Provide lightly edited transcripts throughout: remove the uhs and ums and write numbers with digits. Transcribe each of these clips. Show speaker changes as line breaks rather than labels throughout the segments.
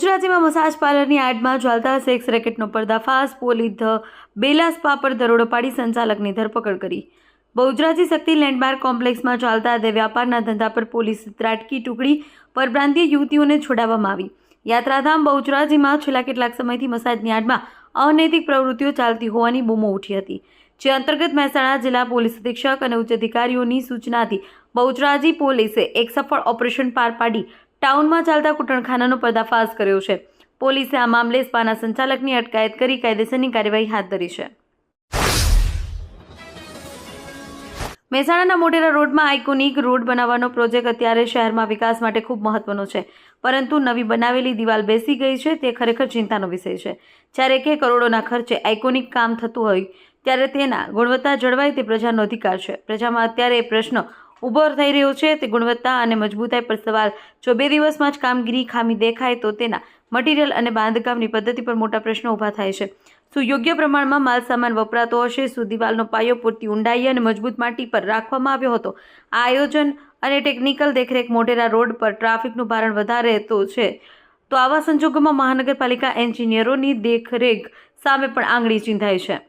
બહુચરાજીમાં massage પાર્લરની આડમાં ચાલતા sex રેકેટનો પર્દાફાશ, police the Bela spa પર દરોડો પાડી સંચાલકની ધરપકડ કરી। બહુચરાજી શક્તિ લેન્ડમાર્ક કોમ્પ્લેક્સમાં ચાલતા દે વ્યાપારના ધંધા પર પોલીસ ત્રાટકી ટુકડી પરપ્રાંતીય યુવતીઓને છોડાવવામાં આવી। યાત્રાધામ બહુચરાજીમાં છેલ્લા કેટલાક સમયથી મસાજની આડમાં અનૈતિક પ્રવૃત્તિઓ ચાલતી હોવાની બૂમો ઉઠી હતી, જે અંતર્ગત મહેસાણા જિલ્લા પોલીસ અધિક્ષક અને ઉચ્ચ અધિકારીઓની સૂચનાથી બહુચરાજી પોલીસે એક સફળ ઓપરેશન પાર પાડી ટાઉનમાં ચાલતા કૂટણખાનાનો પર્દાફાશ કર્યો છે। પોલીસે આ મામલે સ્પાના સંચાલકની અટકાયત કરી કાયદેસરની કાર્યવાહી હાથ ધરી છે। મહેસાણાના મોટેરા રોડમાં આઇકોનિક રોડ બનાવવાનો પ્રોજેક્ટ અત્યારે શહેરમાં વિકાસ માટે ખૂબ મહત્વનો છે, પરંતુ નવી બનાવેલી દિવાલ બેસી ગઈ છે તે ખરેખર ચિંતાનો વિષય છે। જ્યારે કે કરોડોના ખર્ચે આઇકોનિક કામ થતું હોય ત્યારે તેના ગુણવત્તા જળવાય તે પ્રજાનો અધિકાર છે। પ્રજામાં અત્યારે એ પ્રશ્ન ઉભો થઈ રહ્યો છે તે ગુણવત્તા અને મજબૂતાઈ પર સવાલ। જો 2 દિવસમાં જ કામગીરી ખામી દેખાય તો તેના મટીરિયલ અને બાંધકામની પદ્ધતિ પર મોટા પ્રશ્નો ઊભા થાય છે। શું યોગ્ય પ્રમાણમાં માલ સામાન વપરાતો હશે? શું દિવાલનો પાયો પૂરતી ઊંડાઈ અને મજબૂત માટી પર રાખવામાં આવ્યો હતો? આ આયોજન અને ટેકનિકલ દેખરેખ મોટેરા રોડ પર ટ્રાફિકનું ભારણ વધારે છે, તો આવા સંજોગોમાં મહાનગરપાલિકા એન્જિનિયરોની દેખરેખ સામે પણ આંગળી ચીંધાય છે।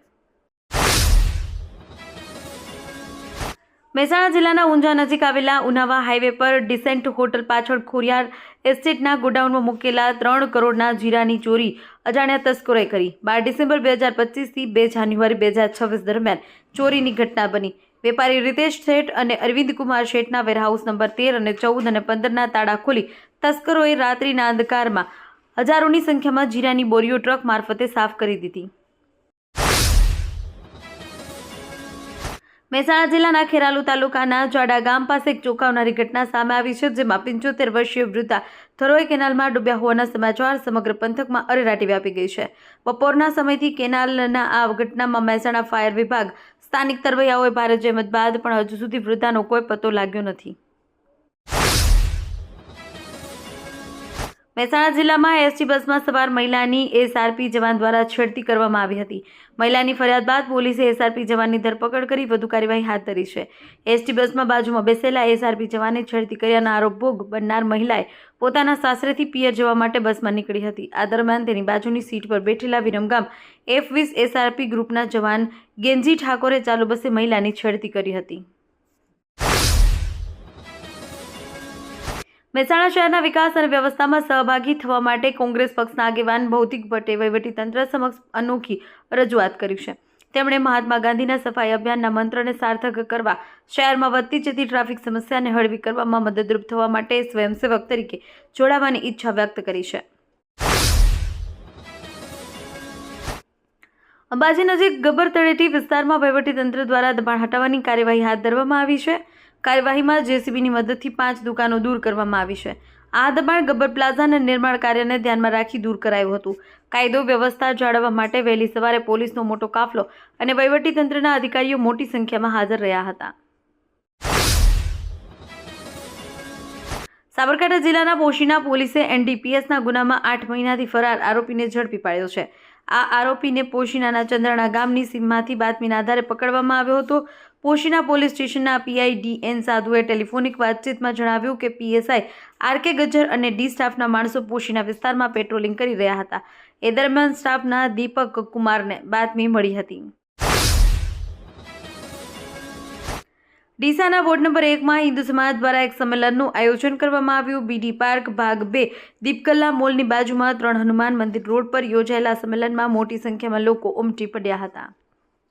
મહેસાણા જિલ્લાના ઊંઝા નજીક આવેલા ઉનાવા હાઈવે પર ડિસેન્ટ હોટલ પાછળ ખોરિયાર એસ્ટેટના ગોડાઉનમાં મૂકેલા 3 કરોડના જીરાની ચોરી અજાણ્યા તસ્કરોએ કરી। 12 ડિસેમ્બર 2025 થી 2 જાન્યુઆરી 2026 દરમિયાન ચોરીની ઘટના બની। વેપારી રીતેશ શેઠ અને અરવિંદ કુમાર શેઠના વેરહાઉસ નંબર 13 અને 14 અને 15ના તાળા ખોલી તસ્કરોએ રાત્રિના અંધકારમાં હજારોની સંખ્યામાં જીરાની બોરીઓ ટ્રક મારફતે સાફ કરી દીધી। મહેસાણા જિલ્લાના ખેરાલુ તાલુકાના જાડા ગામ પાસે એક ચોંકાવનારી ઘટના સામે આવી છે, જેમાં 75 વર્ષીય વૃદ્ધા થરોઈ કેનાલમાં ડૂબ્યા હોવાના સમાચાર સમગ્ર પંથકમાં અરેરાટી વ્યાપી ગઈ છે। બપોરના સમયથી કેનાલના આ ઘટનામાં મહેસાણા ફાયર વિભાગ, સ્થાનિક તરવૈયાઓએ ભારે જહેમત બાદ પણ હજુ સુધી વૃદ્ધાનો કોઈ પત્તો લાગ્યો નથી। મહેસાણા જિલ્લામાં એસટી બસમાં સવાર મહિલાની એસઆરપી જવાન દ્વારા છેડતી કરવામાં આવી હતી। મહિલાની ફરિયાદ બાદ પોલીસે એસઆરપી જવાનની ધરપકડ કરી વધુ કાર્યવાહી હાથ ધરી છે। એસટી બસમાં બાજુમાં બેસેલા એસઆરપી જવાને છેડતી કર્યાના આરોપ ભોગ બનનાર મહિલાએ પોતાના સાસરેથી પિયર જવા માટે બસમાં નીકળી હતી। આ દરમિયાન તેની બાજુની સીટ પર બેઠેલા વિરમગામ F20 એસઆરપી ગ્રુપના જવાન ગેનજી ઠાકોરે ચાલુ બસે મહિલાની છેડતી કરી હતી। મહેસાણા શહેરના વિકાસ અને વ્યવસ્થામાં સહભાગી થવા માટે કોંગ્રેસ પક્ષના આગેવાન ભૌતિક ભટ્ટે વહીવટીતંત્ર સમક્ષ અનોખી રજૂઆત કરી છે। તેમણે મહાત્મા ગાંધીના સફાઈ અભિયાનના મંત્રને સાર્થક કરવા, શહેરમાં વધતી જતી ટ્રાફિક સમસ્યાને હળવી કરવામાં મદદરૂપ થવા માટે સ્વયંસેવક તરીકે જોડાવાની ઈચ્છા વ્યક્ત કરી છે। અંબાજી નજીક ગબ્બર તળેટી વિસ્તારમાં વહીવટીતંત્ર દ્વારા દબાણ હટાવવાની કાર્યવાહી હાથ ધરવામાં આવી છે। કાર્યવાહીમાં જેસીબીની મદદથી 5 દુકાનો દૂર કરવામાં આવી છે। આ દબાણ ગબ્બર પ્લાઝાના નિર્માણ કાર્યને ધ્યાનમાં રાખી દૂર કરાયું હતું। કાયદો વ્યવસ્થા જાળવવા માટે વહેલી સવારે પોલીસનો મોટો કાફલો અને વહીવટીતંત્રના અધિકારીઓ મોટી સંખ્યામાં હાજર રહ્યા હતા। સાબરકાંઠા જિલ્લાના પોશીના પોલીસે એનડીપીએસના ગુનામાં 8 મહિનાથી ફરાર આરોપીને ઝડપી પાડ્યો છે। આ આરોપીને પોશીનાના ચંદ્રણા ગામની સીમમાંથી બાતમીના આધારે પકડવામાં આવ્યો હતો। પોશીના પોલીસ સ્ટેશનના પીઆઈ ડીએન સાધુએ ટેલિફોનિક વાતચીતમાં જણાવ્યું કે પીએસઆઈ આરકે ગજ્જર અને ડી સ્ટાફના માણસો પોશીના વિસ્તારમાં પેટ્રોલિંગ કરી રહ્યા હતા। એ દરમિયાન સ્ટાફના દીપક કુમારને બાતમી મળી હતી। ડીસાના વોર્ડ નંબર 1માં હિન્દુ સમાજ દ્વારા એક સંમેલનનું આયોજન કરવામાં આવ્યું। બીડી પાર્ક ભાગ 2 દીપકલ્લા મોલની બાજુમાં 3 હનુમાન મંદિર રોડ પર યોજાયેલા સંમેલનમાં મોટી સંખ્યામાં લોકો ઉમટી પડ્યા હતા।